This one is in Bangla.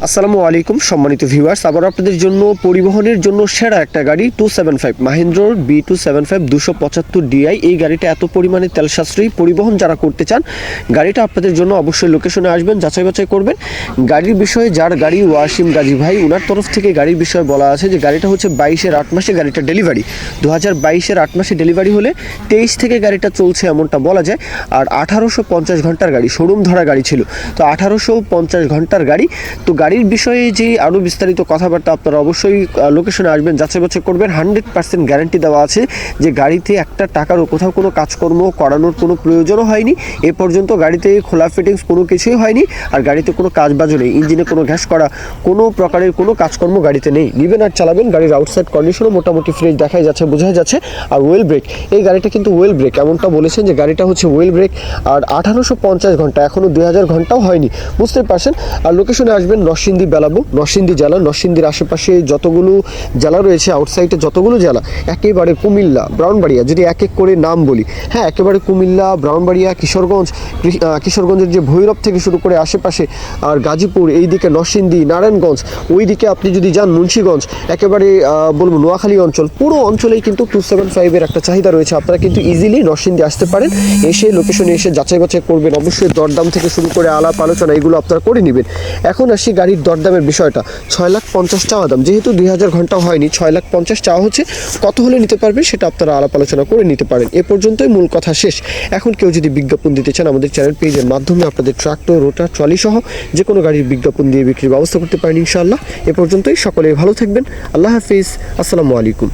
আসসালামু আলাইকুম সম্মানিত ভিউয়ার্স, আবার আপনাদের জন্য পরিবহনের জন্য সেরা একটা গাড়ি 275 মাহিন্দ্রার B275 275 DI। এই গাড়িটা এত পরিমাণে তেল সাশ্রয়ী, পরিবহন যারা করতে চান গাড়িটা আপনাদের জন্য অবশ্যই লোকেশনে আসবেন, যাচাই বাছাই করবেন। গাড়ির বিষয়ে যার গাড়ি ওয়াসিম গাজী ভাই, ওনার তরফ থেকে গাড়ির বিষয়ে বলা আছে যে গাড়িটা হচ্ছে 22-এর 8 মাসে গাড়িটা ডেলিভারি, 2022-এর 8 মাসে ডেলিভারি হলে 23 থেকে গাড়িটা চলছে এমনটা বলা যায়। আর 1850 ঘন্টার গাড়ি, শোরুম ধরা গাড়ি ছিল, তো 1850 ঘন্টার গাড়ি। তো গাড়ির বিষয়ে যে আরও বিস্তারিত কথাবার্তা আপনারা অবশ্যই লোকেশনে আসবেন, যাচাই বাছাই করবেন। 100% গ্যারান্টি দেওয়া আছে যে গাড়িতে একটা টাকারও কোথাও কোনো কাজকর্ম করানোর কোনো প্রয়োজনও হয়নি এ পর্যন্ত, গাড়িতে খোলা ফিটিংস কোনো কিছুই হয়নি, আর গাড়িতে কোনো কাজবাজও নেই, ইঞ্জিনে কোনো ঘ্যাস করা কোনো প্রকারের কোনো কাজকর্ম গাড়িতে নেই। নেবেন আর চালাবেন, গাড়ির আউটসাইড কন্ডিশনও মোটামুটি ফ্রেশ দেখাই যাচ্ছে, বোঝাই যাচ্ছে। আর ওয়েল ব্রেক, এই গাড়িটা কিন্তু ওয়েল ব্রেক, এমনটা বলেছেন যে গাড়িটা হচ্ছে ওয়েল ব্রেক। আর 1850 ঘন্টা, এখনও 2000 ঘন্টাও হয়নি, বুঝতে পারছেন। আর লোকেশনে আসবেন নরসিংদী বেলাবো, নরসিংদী জেলা, নরসিংদীর আশেপাশে যতগুলো জেলা রয়েছে, আউটসাইডে যতগুলো জেলা, একেবারে কুমিল্লা, ব্রাউনবাড়িয়া, যদি এক এক করে নাম বলি, হ্যাঁ একেবারে কুমিল্লা, ব্রাউনবাড়িয়া, কিশোরগঞ্জের যে ভৈরব থেকে শুরু করে আশেপাশে, আর গাজীপুর, এইদিকে নরসিংদী, নারায়ণগঞ্জ, ওইদিকে আপনি যদি যান মুন্সিগঞ্জ, একেবারে বলবো নোয়াখালী অঞ্চল, পুরো অঞ্চলেই কিন্তু 275-এর একটা চাহিদা রয়েছে। আপনারা কিন্তু ইজিলি নরসিংদী আসতে পারেন, এসে লোকেশনে এসে যাচাই বাছাই করবেন। অবশ্যই দরদাম থেকে শুরু করে আলাপ আলোচনা এগুলো আপনারা করে নেবেন। এখন আসি গাড়ির দরদামের বিষয়টা। 6,50,000 চাওয়া দাম, যেহেতু 2000 ঘন্টা হয়নি, 6,50,000 চাওয়া হচ্ছে। কত হলে নিতে পারবেন সেটা আপনারা আলাপ আলোচনা করে নিতে পারেন। এ পর্যন্তই মূল কথা শেষ। এখন কেউ যদি বিজ্ঞাপন দিতে চান আমাদের চ্যানেল পেজের মাধ্যমে আপনাদের ট্রাক্টর, রোটার, ট্রলি সহ যে কোনো গাড়ির বিজ্ঞাপন দিয়ে বিক্রির ব্যবস্থা করতে পারেন ইনশাআল্লাহ। এ পর্যন্তই, সকলে ভালো থাকবেন। আল্লাহ হাফিজ, আসসালামু আলাইকুম।